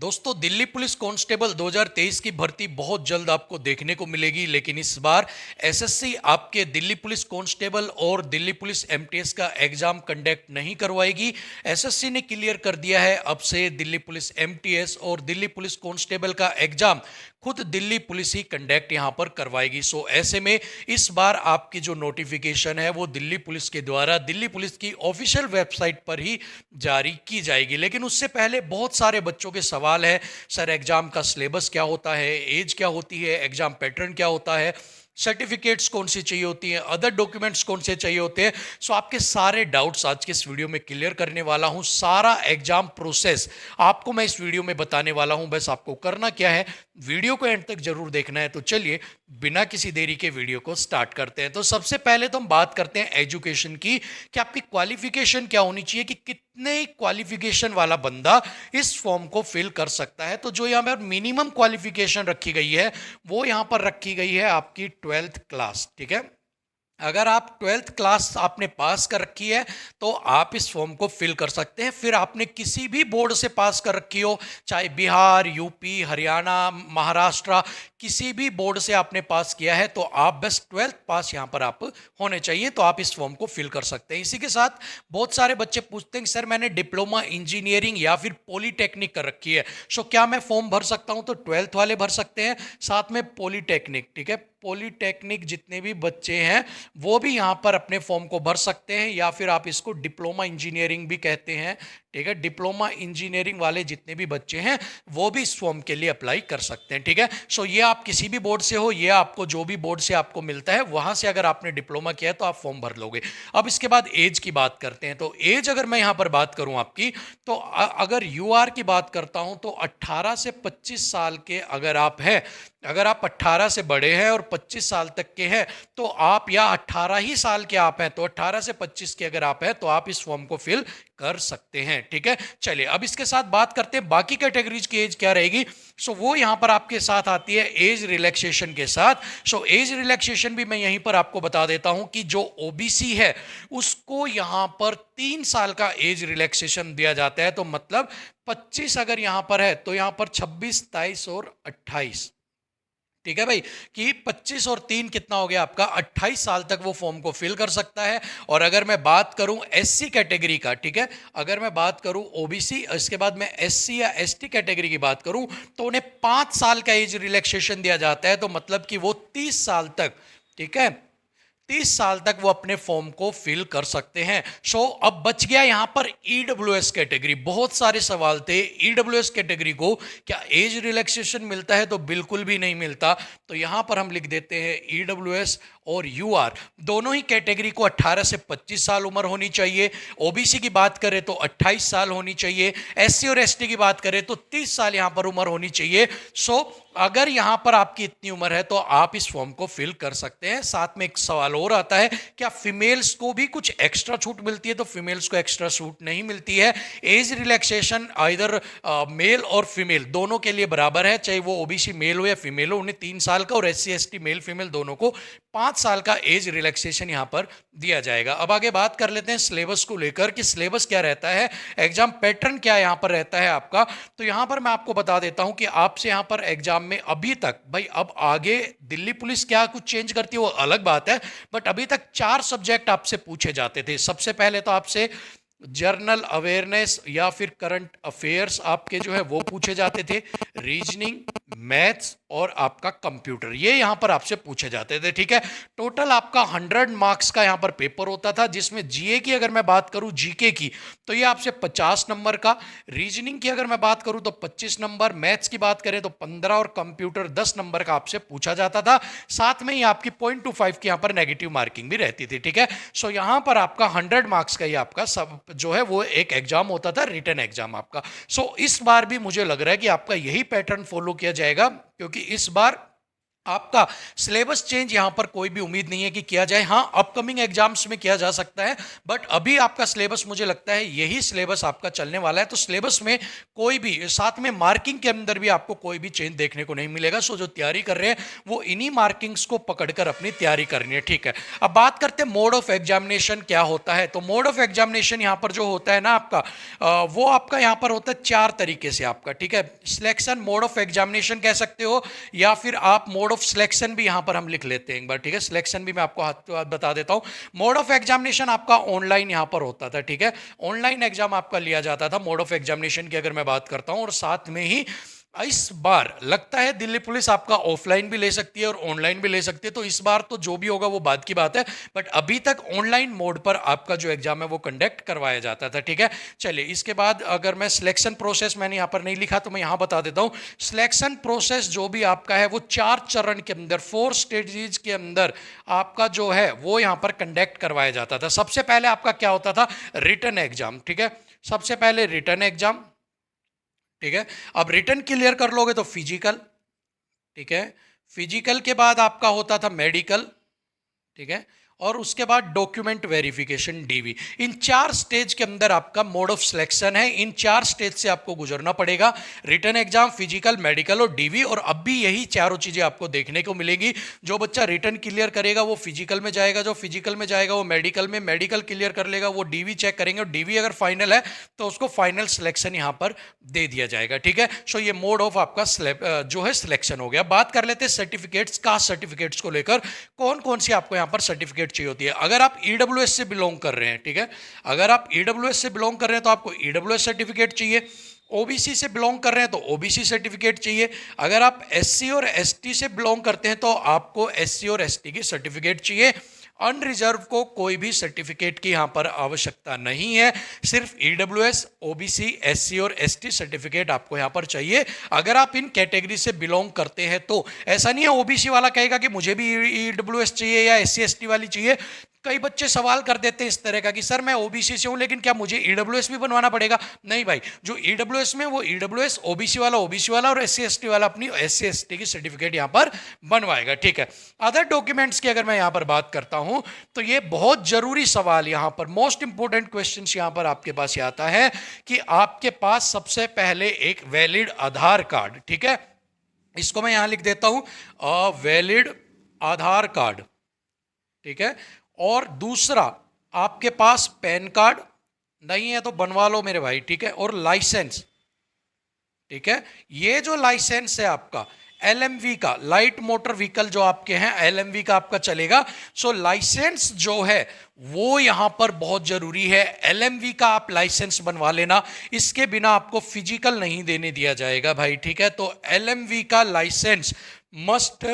दोस्तों, Delhi police constable 2023 की भर्ती बहुत जल्द आपको देखने को मिलेगी। लेकिन इस बार एसएससी आपके दिल्ली पुलिस कांस्टेबल और दिल्ली पुलिस एमटीएस का एग्जाम कंडक्ट नहीं करवाएगी। एसएससी ने क्लियर कर दिया है, अब से दिल्ली पुलिस एमटीएस और दिल्ली पुलिस कांस्टेबल का एग्जाम खुद दिल्ली पुलिस ही कंडक्ट यहां पर करवाएगी। सो ऐसे में इस बार आपकी जो नोटिफिकेशन है वो दिल्ली पुलिस के द्वारा दिल्ली पुलिस की ऑफिशियल वेबसाइट पर ही जारी की जाएगी। लेकिन उससे पहले बहुत सारे बच्चों के सवाल है, सर एग्जाम का सिलेबस क्या होता है, एज क्या होती है, एग्जाम पैटर्न क्या होता है, सर्टिफिकेट्स कौन सी चाहिए होती हैं, अदर डॉक्यूमेंट्स कौन से चाहिए होते हैं। सो आपके सारे डाउट्स आज के इस वीडियो में क्लियर करने वाला हूं। सारा एग्जाम प्रोसेस आपको मैं इस वीडियो में बताने वाला हूं। बस आपको करना क्या है, वीडियो को एंड तक जरूर देखना है। तो चलिए बिना किसी देरी के वीडियो को स्टार्ट करते हैं। तो सबसे पहले तो हम बात करते हैं एजुकेशन की कि आपकी क्वालिफिकेशन क्या होनी चाहिए, कि कितने क्वालिफिकेशन वाला बंदा इस फॉर्म को फिल कर सकता है। तो जो यहाँ पर मिनिमम क्वालिफिकेशन रखी गई है वो यहाँ पर रखी गई है आपकी 12th क्लास। ठीक है, अगर आप 12th क्लास आपने पास कर रखी है तो आप इस फॉर्म को फिल कर सकते हैं। फिर आपने किसी भी बोर्ड से पास कर रखी हो, चाहे बिहार, यूपी, हरियाणा, महाराष्ट्र, किसी भी बोर्ड से आपने पास किया है, तो आप बस 12th पास यहां पर आप होने चाहिए, तो आप इस फॉर्म को फिल कर सकते हैं। इसी के साथ बहुत सारे बच्चे पूछते हैं, सर मैंने डिप्लोमा इंजीनियरिंग या फिर पॉलीटेक्निक कर रखी है, सो क्या मैं फॉर्म भर सकता हूं? तो 12th वाले भर सकते हैं, साथ में पॉलीटेक्निक। ठीक है, पॉलीटेक्निक जितने भी बच्चे हैं वो भी यहाँ पर अपने फॉर्म को भर सकते हैं, या फिर आप इसको डिप्लोमा इंजीनियरिंग भी कहते हैं। ठीक है, डिप्लोमा इंजीनियरिंग वाले जितने भी बच्चे हैं वो भी इस फॉर्म के लिए अप्लाई कर सकते हैं। ठीक है, सो ये आप किसी भी बोर्ड से हो, ये आपको जो भी बोर्ड से आपको मिलता है वहां से अगर आपने डिप्लोमा किया है तो आप फॉर्म भर लोगे। अब इसके बाद एज की बात करते हैं। तो एज अगर मैं यहाँ पर बात करूं आपकी, तो अगर यूआर की बात करता हूं तो 18 से 25 साल के अगर आप हैं, अगर आप 18 से बड़े हैं और 25 साल तक के हैं तो आप, या 18 ही साल के आप हैं तो 18 से 25 के अगर आप हैं तो आप इस फॉर्म को फिल कर सकते हैं। ठीक है, चलिए अब इसके साथ बात करते हैं बाकी कैटेगरीज की एज क्या रहेगी। सो वो यहां पर आपके साथ आती है एज रिलैक्सेशन के साथ। सो एज रिलैक्सेशन भी मैं यहीं पर आपको बता देता हूं कि जो ओबीसी है उसको यहां पर 3 साल का एज रिलैक्सेशन दिया जाता है। तो मतलब 25 अगर यहां पर है तो यहां पर 26, 23 और 28। ठीक है भाई, कि 25 और 3 कितना हो गया आपका 28 साल तक वो फॉर्म को फिल कर सकता है। और अगर मैं बात करूं एससी कैटेगरी का, ठीक है, अगर मैं बात करूं ओबीसी, इसके बाद मैं एससी या एसटी कैटेगरी की बात करूं तो उन्हें 5 साल का एज रिलैक्सेशन दिया जाता है। तो मतलब कि वो 30 साल तक, ठीक है, 30 साल तक वो अपने फॉर्म को फिल कर सकते हैं। सो अब बच गया यहां पर ईडब्ल्यूएस कैटेगरी। बहुत सारे सवाल थे, ईडब्ल्यूएस कैटेगरी को क्या एज रिलैक्सेशन मिलता है? तो बिल्कुल भी नहीं मिलता। तो यहां पर हम लिख देते हैं ईडब्ल्यूएस और यूआर दोनों ही कैटेगरी को 18 से 25 साल उम्र होनी चाहिए। ओबीसी की बात करें तो 28 साल होनी चाहिए, एससी और एसटी की बात करें तो 30 साल यहां पर उम्र होनी चाहिए। सो अगर यहां पर आपकी इतनी उम्र है तो आप इस फॉर्म को फिल कर सकते हैं। साथ में एक सवाल और आता है, क्या फीमेल्स को भी कुछ एक्स्ट्रा छूट मिलती है? तो फीमेल्स को एक्स्ट्रा छूट नहीं मिलती है। एज रिलैक्सेशन आइदर मेल और फीमेल दोनों के लिए बराबर है, चाहे वो ओबीसी मेल हो या फीमेल हो, उन्हें 3 साल का, और एससी एसटी मेल फीमेल दोनों को 5 साल का एज रिलैक्सेशन यहां पर दिया जाएगा। अब आगे बात कर लेते हैं सिलेबस को लेकर कि सिलेबस क्या रहता है, एग्जाम पैटर्न क्या यहां पर रहता है आपका। तो यहां पर मैं आपको बता देता हूं कि आपसे यहां पर एग्जाम में अभी तक, भाई अब आगे दिल्ली पुलिस क्या कुछ चेंज करती है वो अलग बात है, बट अभी तक 4 सब्जेक्ट आपसे पूछे जाते थे। सबसे पहले तो आपसे जर्नल अवेयरनेस या फिर करंट अफेयर्स आपके जो है वो पूछे जाते थे, रीजनिंग, मैथ्स और आपका कंप्यूटर, ये यहां पर आपसे पूछे जाते थे। ठीक है, टोटल आपका 100 मार्क्स का यहां पर पेपर होता था, जिसमें जीए की अगर मैं बात करूं, जीके की, तो ये आपसे 50 नंबर का, रीजनिंग की अगर मैं बात करूं तो 25 नंबर, मैथ्स की बात करें तो 15 और कंप्यूटर 10 नंबर का आपसे पूछा जाता था। साथ में ही आपकी 0.25 की यहां पर नेगेटिव मार्किंग भी रहती थी। ठीक है, सो यहां पर आपका 100 मार्क्स का ही आपका सब जो है वो एक एग्जाम होता था, रिटन एग्जाम आपका। सो इस बार भी मुझे लग रहा है कि आपका यही पैटर्न फॉलो किया जाएगा, क्योंकि इस बार आपका सिलेबस चेंज यहां पर कोई भी उम्मीद नहीं है कि किया जाए। हाँ, अपकमिंग एग्जाम्स में किया जा सकता है, बट अभी आपका सिलेबस मुझे लगता है यही सिलेबस आपका चलने वाला है। तो सिलेबस में कोई भी, साथ में मार्किंग के अंदर भी आपको कोई भी चेंज देखने को नहीं मिलेगा। सो जो तैयारी कर रहे हैं वो इन्हीं मार्किंग्स को पकड़कर अपनी तैयारी करनी है, ठीक है। अब बात करते हैं मोड ऑफ एग्जामिनेशन क्या होता है। तो मोड ऑफ एग्जामिनेशन यहां पर जो होता है ना आपका, वो आपका यहां पर होता है 4 तरीके से आपका, ठीक है। सिलेक्शन मोड ऑफ एग्जामिनेशन कह सकते हो, या फिर आप मोड ऑफ सिलेक्शन भी यहां पर हम लिख लेते हैं एक बार, ठीक है। सिलेक्शन भी मैं आपको हाथ तो हाथ बता देता हूं। मोड ऑफ एग्जामिनेशन आपका ऑनलाइन यहां पर होता था, ठीक है। ऑनलाइन एग्जाम आपका लिया जाता था मोड ऑफ एग्जामिनेशन की अगर मैं बात करता हूं। और साथ में ही इस बार लगता है दिल्ली पुलिस आपका ऑफलाइन भी ले सकती है और ऑनलाइन भी ले सकती है। तो इस बार तो जो भी होगा वो बात की बात है, बट अभी तक ऑनलाइन मोड पर आपका जो एग्जाम है वो कंडक्ट करवाया जाता था, ठीक है। चलिए, इसके बाद अगर मैं सिलेक्शन प्रोसेस, मैंने यहां पर नहीं लिखा तो मैं यहां बता देता हूं। सिलेक्शन प्रोसेस जो भी आपका है वो 4 चरण के अंदर, 4 स्टेजेस के अंदर आपका जो है वो यहां पर कंडक्ट करवाया जाता था। सबसे पहले आपका क्या होता था, रिटन एग्जाम, ठीक है। सबसे पहले रिटन एग्जाम, ठीक है। अब रिटन क्लियर कर लोगे तो फिजिकल, ठीक है। फिजिकल के बाद आपका होता था मेडिकल, ठीक है। और उसके बाद डॉक्यूमेंट वेरिफिकेशन, डीवी। इन 4 स्टेज के अंदर आपका मोड ऑफ सिलेक्शन है। इन 4 स्टेज से आपको गुजरना पड़ेगा, रिटन एग्जाम, फिजिकल, मेडिकल और डीवी। और अब भी यही चारों चीजें आपको देखने को मिलेंगी। जो बच्चा रिटन क्लियर करेगा वो फिजिकल में जाएगा, जो फिजिकल में जाएगा वो मेडिकल में, मेडिकल क्लियर कर लेगा वो डीवी चेक करेंगे, और डीवी अगर फाइनल है तो उसको फाइनल सिलेक्शन यहां पर दे दिया जाएगा, ठीक है। सो ये मोड ऑफ आपका जो है सिलेक्शन हो गया। बात कर लेते हैं सर्टिफिकेट्स, कास्ट सर्टिफिकेट्स को लेकर कौन कौन सी आपको यहां पर सर्टिफिकेट चाहिए होती है। अगर आप ईडब्ल्यूएस से बिलोंग कर रहे हैं, ठीक है, अगर आप ईडब्ल्यूएस से बिलोंग कर रहे हैं तो आपको ईडब्ल्यूएस सर्टिफिकेट चाहिए। ओबीसी से बिलोंग कर रहे हैं तो ओबीसी सर्टिफिकेट चाहिए। अगर आप एससी और एसटी से बिलोंग करते हैं तो आपको एससी और एसटी की सर्टिफिकेट चाहिए। अनरिजर्व को कोई भी सर्टिफिकेट की यहां पर आवश्यकता नहीं है, सिर्फ ईडब्ल्यूएस, ओबीसी, एससी और एसटी सर्टिफिकेट आपको यहां पर चाहिए अगर आप इन कैटेगरी से बिलोंग करते हैं। तो ऐसा नहीं है ओबीसी वाला कहेगा कि मुझे भी ईडब्ल्यूएस चाहिए या एससी एसटी वाली चाहिए। कई बच्चे सवाल कर देते हैं इस तरह का कि सर मैं ओबीसी से हूं लेकिन क्या मुझे ईडब्ल्यूएस भी बनवाना पड़ेगा? नहीं भाई, जो ईडब्ल्यूएस में वो ईडब्ल्यूएस, ओबीसी वाला और एससी एसटी वाला अपनी एससी एसटी की सर्टिफिकेट यहां पर बनवाएगा, ठीक है। अदर डॉक्यूमेंट्स की अगर मैं यहां पर बात करता हूं तो ये बहुत जरूरी सवाल यहां पर, मोस्ट इंपोर्टेंट क्वेश्चन यहां पर आपके पास आता है कि आपके पास सबसे पहले एक वैलिड आधार कार्ड, ठीक है, इसको मैं यहां लिख देता हूं, वैलिड आधार कार्ड, ठीक है। और दूसरा, आपके पास पैन कार्ड नहीं है तो बनवा लो मेरे भाई, ठीक है। और लाइसेंस, ठीक है। ये जो लाइसेंस है आपका एलएमवी का, लाइट मोटर व्हीकल जो आपके हैं एलएमवी का आपका चलेगा। सो लाइसेंस जो है वो यहां पर बहुत जरूरी है। एलएमवी का आप लाइसेंस बनवा लेना, इसके बिना आपको फिजिकल नहीं देने दिया जाएगा भाई, ठीक है। तो एलएमवी का लाइसेंस मस्ट,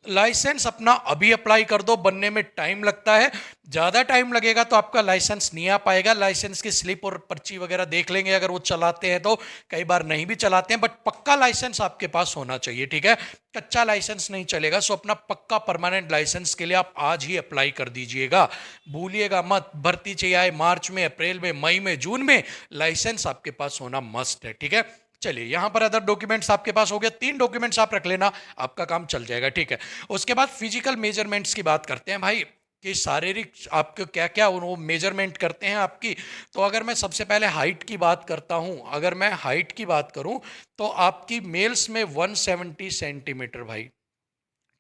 लाइसेंस अपना अभी अप्लाई कर दो, बनने में टाइम लगता है, ज़्यादा टाइम लगेगा तो आपका लाइसेंस नहीं आ पाएगा। लाइसेंस की स्लिप और पर्ची वगैरह देख लेंगे अगर वो चलाते हैं तो, कई बार नहीं भी चलाते हैं, बट पक्का लाइसेंस आपके पास होना चाहिए, ठीक है। कच्चा लाइसेंस नहीं चलेगा। सो अपना पक्का परमानेंट लाइसेंस के लिए आप आज ही अप्लाई कर दीजिएगा, भूलिएगा मत। भर्ती चाहिए आए मार्च में, अप्रैल में, मई में, जून में, लाइसेंस आपके पास होना मस्ट है, ठीक है। चलिए, यहां पर अदर डॉक्यूमेंट्स आपके पास हो गए, 3 डॉक्यूमेंट्स आप रख लेना, आपका काम चल जाएगा, ठीक है। उसके बाद फिजिकल मेजरमेंट्स की बात करते हैं भाई, कि शारीरिक आपको क्या क्या वो मेजरमेंट करते हैं आपकी। तो अगर मैं सबसे पहले हाइट की बात करता हूं, अगर मैं हाइट की बात करूं तो आपकी मेल्स में 170 सेंटीमीटर भाई,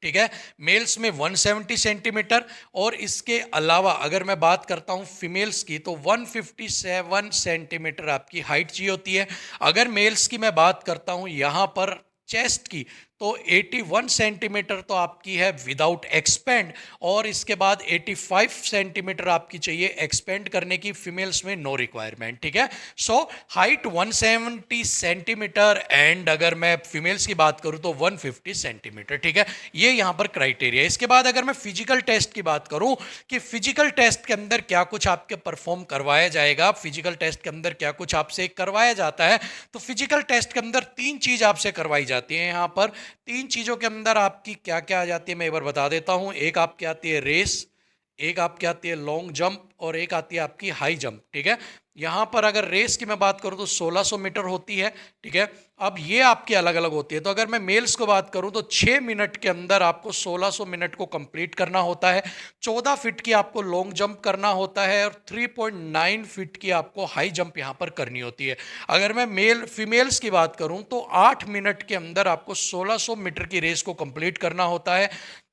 ठीक है, मेल्स में 170 सेंटीमीटर। और इसके अलावा अगर मैं बात करता हूं फीमेल्स की तो 157 सेंटीमीटर आपकी हाइट चाहिए होती है। अगर मेल्स की मैं बात करता हूं यहां पर चेस्ट की तो 81 सेंटीमीटर तो आपकी है विदाउट एक्सपेंड, और इसके बाद 85 सेंटीमीटर आपकी चाहिए एक्सपेंड करने की, फीमेल्स में नो रिक्वायरमेंट, ठीक है। सो हाइट 170 सेंटीमीटर एंड अगर मैं फीमेल्स की बात करूं तो 150 सेंटीमीटर, ठीक है। ये यहां पर क्राइटेरिया। इसके बाद अगर मैं फिजिकल टेस्ट की बात करूं कि फिजिकल टेस्ट के अंदर क्या कुछ आपके परफॉर्म करवाया जाएगा, फिजिकल टेस्ट के अंदर क्या कुछ आपसे करवाया जाता है, तो फिजिकल टेस्ट के अंदर 3 चीज आपसे करवाई जाती है। यहां पर 3 चीजों के अंदर आपकी क्या क्या आ जाती है मैं एक बार बता देता हूं। एक आपकी आती है रेस, एक आपकी आती है लॉन्ग जंप, और एक आती है आपकी हाई जंप, ठीक है। यहाँ पर अगर रेस की मैं बात करूँ तो 1600 मीटर होती है, ठीक है। अब ये आपकी अलग अलग होती है, तो अगर मैं मेल्स को बात करूँ तो 6 मिनट के अंदर आपको 1600 मिनट को कंप्लीट करना होता है। 14 फीट की आपको लॉन्ग जंप करना होता है और 3.9 फीट की आपको हाई जंप यहाँ पर करनी होती है। अगर मैं फीमेल्स की बात करूँ तो 8 मिनट के अंदर आपको 1600 मीटर की रेस को कंप्लीट करना होता है।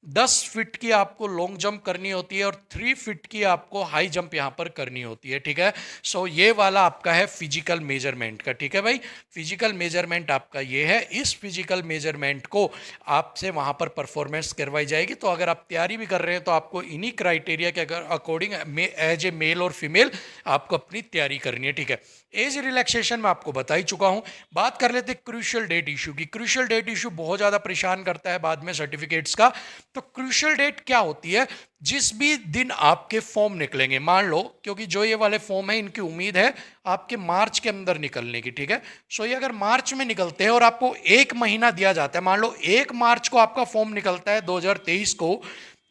10 फीट की आपको लॉन्ग जंप करनी होती है और 3 फीट की आपको हाई जंप यहाँ पर करनी होती है, ठीक है। सो ये वाला आपका है फिजिकल मेजरमेंट का, ठीक है भाई। फिजिकल मेजरमेंट आपका ये है, इस फिजिकल मेजरमेंट को आपसे वहाँ पर परफॉर्मेंस करवाई जाएगी। तो अगर आप तैयारी भी कर रहे हैं तो आपको इन्हीं क्राइटेरिया के अकॉर्डिंग एज ए मेल और फीमेल आपको अपनी तैयारी करनी है, ठीक है। एज रिलैक्सेशन में आपको बता ही चुका हूं। बात कर लेते क्रूशियल डेट इशू की। क्रूशियल डेट इशू बहुत ज़्यादा परेशान करता है बाद में सर्टिफिकेट्स का। तो क्रूशियल डेट क्या होती है? जिस भी दिन आपके फॉर्म निकलेंगे, मान लो, क्योंकि जो ये वाले फॉर्म है इनकी उम्मीद है आपके मार्च के अंदर निकलने की, ठीक है। सो ये अगर मार्च में निकलते हैं और आपको एक महीना दिया जाता है, मान लो 1 मार्च को आपका फॉर्म निकलता है 2023 को,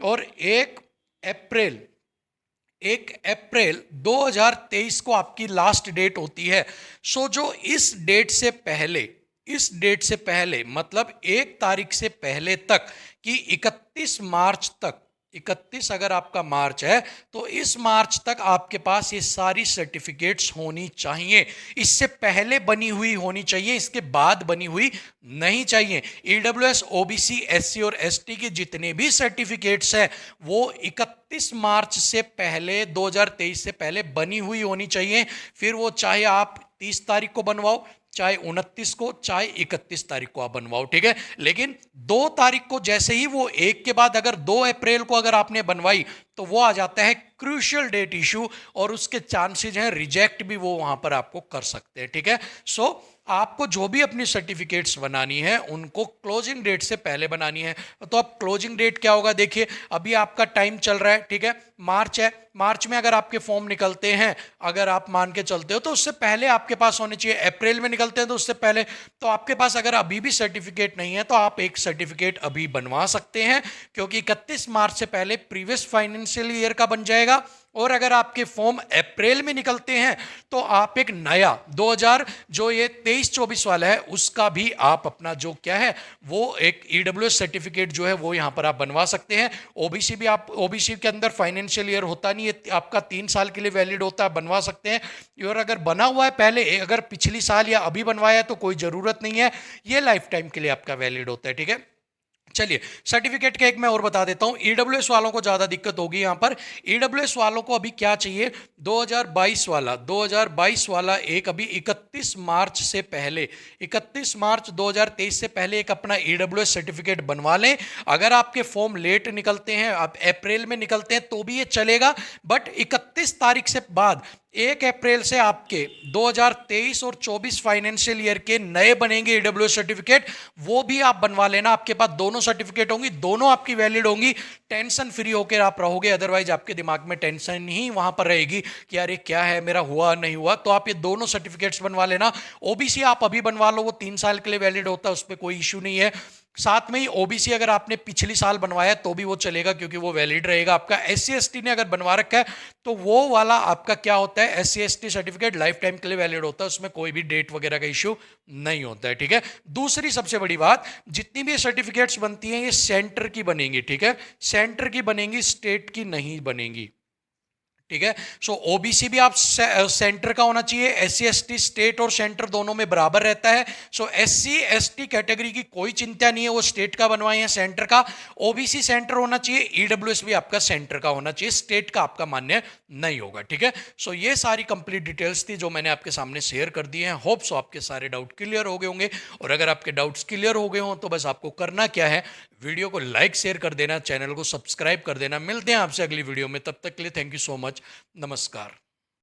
और 1 अप्रैल 2023 को आपकी लास्ट डेट होती है। सो जो इस डेट से पहले मतलब 1 तारीख से पहले तक कि 31 मार्च तक, 31 अगर आपका मार्च है तो इस मार्च तक आपके पास ये सारी सर्टिफिकेट्स होनी चाहिए। इससे पहले बनी हुई होनी चाहिए, इसके बाद बनी हुई नहीं चाहिए। ईडब्ल्यूएस, ओबीसी, एससी और एसटी के जितने भी सर्टिफिकेट्स हैं वो 31 मार्च से पहले, 2023 से पहले बनी हुई होनी चाहिए। फिर वो चाहे आप 30 तारीख को बनवाओ, चाहे 29 को, चाहे 31 तारीख को आप बनवाओ, ठीक है। लेकिन 2 तारीख को जैसे ही वो एक के बाद अगर 2 अप्रैल को अगर आपने बनवाई तो वो आ जाता है क्रूशियल डेट इशू, और उसके चांसेस हैं रिजेक्ट भी वो वहां पर आपको कर सकते हैं, ठीक है। सो आपको जो भी अपनी सर्टिफिकेट्स बनानी है उनको क्लोजिंग डेट से पहले बनानी है। तो अब क्लोजिंग डेट क्या होगा, देखिए अभी आपका टाइम चल रहा है, ठीक है, मार्च है। मार्च में अगर आपके फॉर्म निकलते हैं, अगर आप मान के चलते हो तो उससे पहले आपके पास होने चाहिए। अप्रैल में निकलते हैं तो उससे पहले। तो आपके पास अगर अभी भी सर्टिफिकेट नहीं है तो आप एक सर्टिफिकेट अभी बनवा सकते हैं, क्योंकि 31 मार्च से पहले प्रीवियस फाइनेंशियल ईयर का बन जाएगा। और अगर आपके फॉर्म अप्रैल में निकलते हैं तो आप एक नया 2000 जो ये 23-24 वाला है उसका भी आप अपना जो क्या है वो एक ईडब्ल्यूएस सर्टिफिकेट जो है वो यहां पर आप बनवा सकते हैं। ओबीसी भी, आप ओबीसी के अंदर फाइनेंशियल ईयर होता नहीं है, आपका 3 साल के लिए वैलिड होता है, बनवा सकते हैं। और अगर बना हुआ है पहले, अगर पिछली साल या अभी बनवाया है तो कोई जरूरत नहीं है, ये लाइफ टाइम के लिए आपका वैलिड होता है, ठीक है। चलिए सर्टिफिकेट का एक मैं और बता देता हूं। ईडब्ल्यूएस वालों को ज्यादा दिक्कत होगी यहां पर। ईडब्ल्यूएस वालों को अभी क्या चाहिए, 2022 वाला एक अभी 31 मार्च से पहले, 31 मार्च 2023 से पहले एक अपना ईडब्ल्यूएस सर्टिफिकेट बनवा लें। अगर आपके फॉर्म लेट निकलते हैं, आप अप्रैल में निकलते हैं तो भी ये चलेगा, बट 31 तारीख से बाद 1 अप्रैल से आपके 2023 और 24 फाइनेंशियल ईयर के नए बनेंगे ईडब्ल्यूएस सर्टिफिकेट, वो भी आप बनवा लेना। आपके पास दोनों सर्टिफिकेट होंगी, दोनों आपकी वैलिड होंगी, टेंशन फ्री होकर आप रहोगे। अदरवाइज आपके दिमाग में टेंशन ही वहां पर रहेगी कि यार ये क्या है, मेरा हुआ नहीं हुआ। तो आप ये दोनों सर्टिफिकेट्स बनवा लेना। ओबीसी आप अभी बनवा लो, वो 3 साल के लिए वैलिड होता है, उस पर कोई इशू नहीं है। साथ में ही ओबीसी अगर आपने पिछली साल बनवाया तो भी वो चलेगा, क्योंकि वो वैलिड रहेगा आपका। एससी एसटी ने अगर बनवा रखा है तो वो वाला आपका क्या होता है, SC ST certificate life time के लिए वैलिड होता है, उसमें कोई भी डेट वगैरह का इशू नहीं होता है, ठीक है। दूसरी सबसे बड़ी बात, जितनी भी सर्टिफिकेट्स बनती हैं ये सेंटर की बनेंगी, ठीक है, सेंटर की बनेंगी, स्टेट की नहीं बनेंगी, ठीक है। सो ओबीसी भी आप सेंटर का होना चाहिए, एससी एसटी स्टेट और सेंटर दोनों में बराबर रहता है। सो एससी एसटी कैटेगरी की कोई चिंता नहीं है, वो स्टेट का बनवाए या सेंटर का। ओबीसी सेंटर होना चाहिए, ईडब्ल्यूएस भी आपका सेंटर का होना चाहिए, स्टेट का आपका मान्य नहीं होगा, ठीक है। सो ये सारी कंप्लीट डिटेल्स थी जो मैंने आपके सामने शेयर कर दी हैं। होप सो आपके सारे डाउट क्लियर हो गए होंगे, और अगर आपके डाउट्स क्लियर हो गए हों तो बस आपको करना क्या है, वीडियो को लाइक शेयर कर देना, चैनल को सब्सक्राइब कर देना। मिलते हैं आपसे अगली वीडियो में, तब तक के लिए थैंक यू सो मच, नमस्कार।